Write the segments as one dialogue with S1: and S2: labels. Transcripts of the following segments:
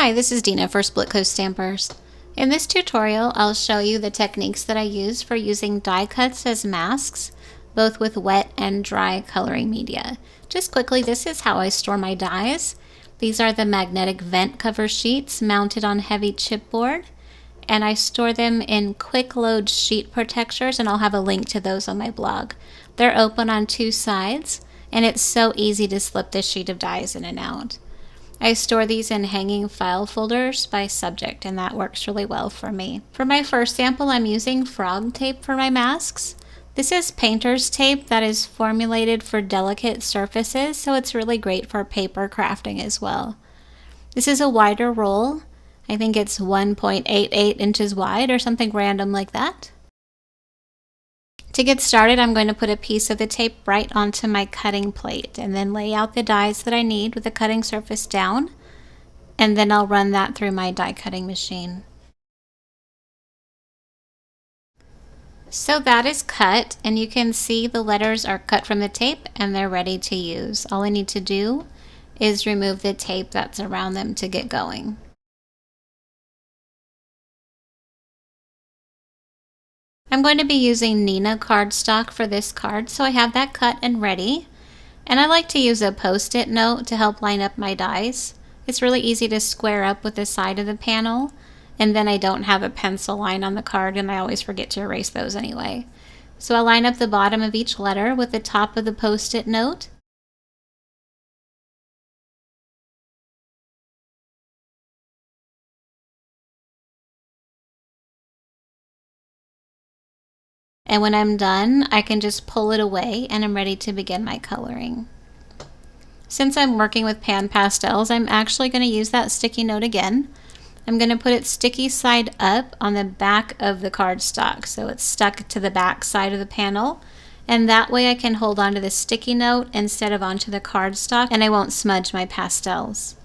S1: Hi, this is Dina for Splitcoaststampers. In this tutorial, I'll show you the techniques that I use for using die cuts as masks, both with wet and dry coloring media. Just quickly, this is how I store my dies. These are the magnetic vent cover sheets mounted on heavy chipboard, and I store them in quick load sheet protectors, and I'll have a link to those on my blog. They're open on two sides, and it's so easy to slip the sheet of dies in and out. I store these in hanging file folders by subject, and that works really well for me. For my first sample, I'm using frog tape for my masks. This is painter's tape that is formulated for delicate surfaces, so it's really great for paper crafting as well. This is a wider roll. I think it's 1.88 inches wide or something random like that. To get started, I'm going to put a piece of the tape right onto my cutting plate and then lay out the dies that I need with the cutting surface down, and then I'll run that through my die cutting machine. So that is cut, and you can see the letters are cut from the tape and they're ready to use. All I need to do is remove the tape that's around them to get going. I'm going to be using Nina cardstock for this card, so I have that cut and ready. And I like to use a post-it note to help line up my dies. It's really easy to square up with the side of the panel, and then I don't have a pencil line on the card, and I always forget to erase those anyway. So I'll line up the bottom of each letter with the top of the post-it note. And when I'm done, I can just pull it away and I'm ready to begin my coloring. Since I'm working with pan pastels, I'm actually going to use that sticky note again. I'm going to put it sticky side up on the back of the cardstock, so it's stuck to the back side of the panel, and that way I can hold onto the sticky note instead of onto the cardstock, and I won't smudge my pastels.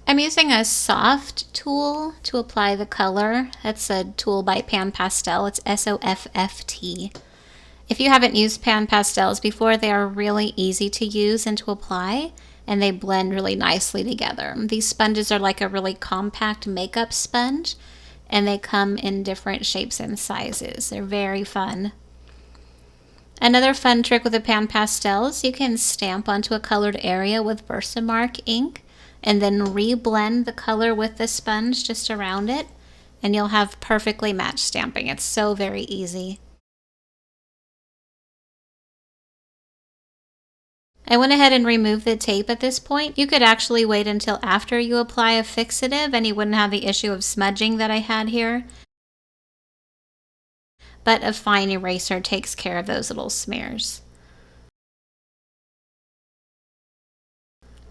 S1: I'm using a soft tool to apply the color. That's a tool by Pan Pastel. It's S-O-F-F-T. If you haven't used Pan Pastels before, they are really easy to use and to apply, and they blend really nicely together. These sponges are like a really compact makeup sponge, and they come in different shapes and sizes. They're very fun. Another fun trick with the Pan Pastels, you can stamp onto a colored area with Versamark ink, and then re-blend the color with the sponge just around it, and you'll have perfectly matched stamping. It's so very easy. I went ahead and removed the tape at this point. You could actually wait until after you apply a fixative and you wouldn't have the issue of smudging that I had here. But a fine eraser takes care of those little smears.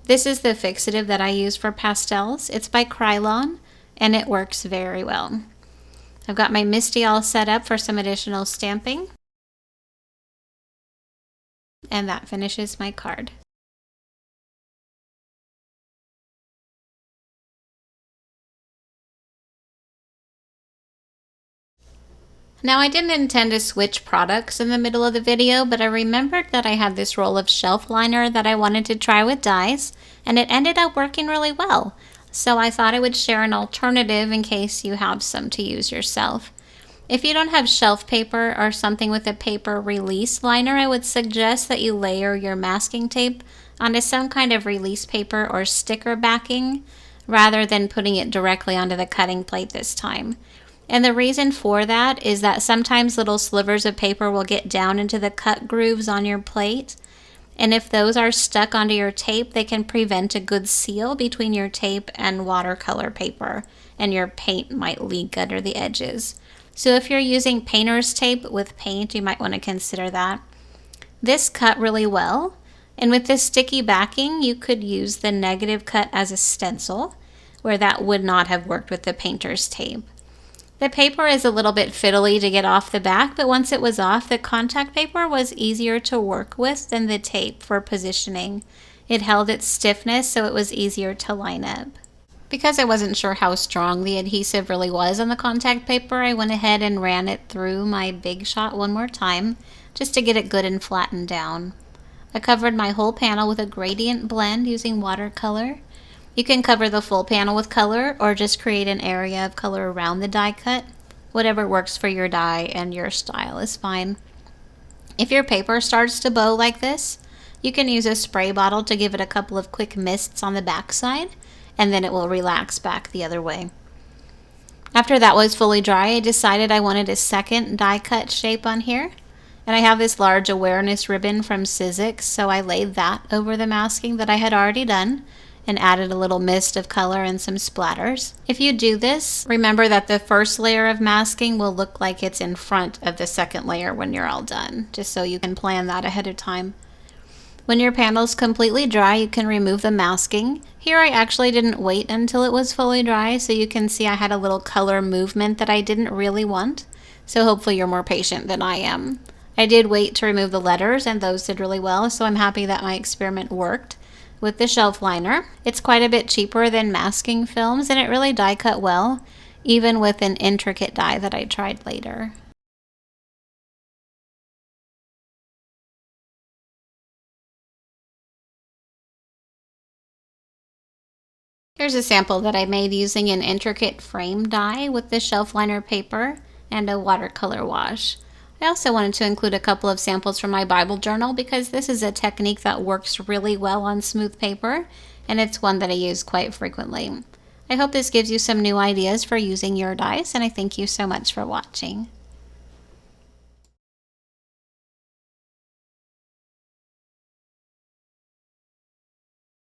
S1: This is the fixative that I use for pastels. It's by Krylon, and it works very well. I've got my MISTI all set up for some additional stamping. And that finishes my card. Now, I didn't intend to switch products in the middle of the video, but I remembered that I had this roll of shelf liner that I wanted to try with dies, and it ended up working really well. So I thought I would share an alternative in case you have some to use yourself. If you don't have shelf paper or something with a paper release liner, I would suggest that you layer your masking tape onto some kind of release paper or sticker backing, rather than putting it directly onto the cutting plate this time. And the reason for that is that sometimes little slivers of paper will get down into the cut grooves on your plate. And if those are stuck onto your tape, they can prevent a good seal between your tape and watercolor paper, and your paint might leak under the edges. So if you're using painter's tape with paint, you might want to consider that. This cut really well, and with this sticky backing, you could use the negative cut as a stencil, where that would not have worked with the painter's tape. The paper is a little bit fiddly to get off the back, but once it was off, the contact paper was easier to work with than the tape for positioning. It held its stiffness, so it was easier to line up. Because I wasn't sure how strong the adhesive really was on the contact paper, I went ahead and ran it through my Big Shot one more time, just to get it good and flattened down. I covered my whole panel with a gradient blend using watercolor. You can cover the full panel with color or just create an area of color around the die cut. Whatever works for your die and your style is fine. If your paper starts to bow like this, you can use a spray bottle to give it a couple of quick mists on the back side, and then it will relax back the other way. After that was fully dry, I decided I wanted a second die cut shape on here. And I have this large awareness ribbon from Sizzix, so I laid that over the masking that I had already done and added a little mist of color and some splatters. If you do this, remember that the first layer of masking will look like it's in front of the second layer when you're all done, just so you can plan that ahead of time. When your panel's completely dry, you can remove the masking. Here I actually didn't wait until it was fully dry, so you can see I had a little color movement that I didn't really want, so hopefully you're more patient than I am. I did wait to remove the letters, and those did really well, so I'm happy that my experiment worked. With the shelf liner, it's quite a bit cheaper than masking films, and it really die cut well, even with an intricate die that I tried later. Here's a sample that I made using an intricate frame die with the shelf liner paper and a watercolor wash. I also wanted to include a couple of samples from my Bible journal because this is a technique that works really well on smooth paper, and it's one that I use quite frequently. I hope this gives you some new ideas for using your dies, and I thank you so much for watching.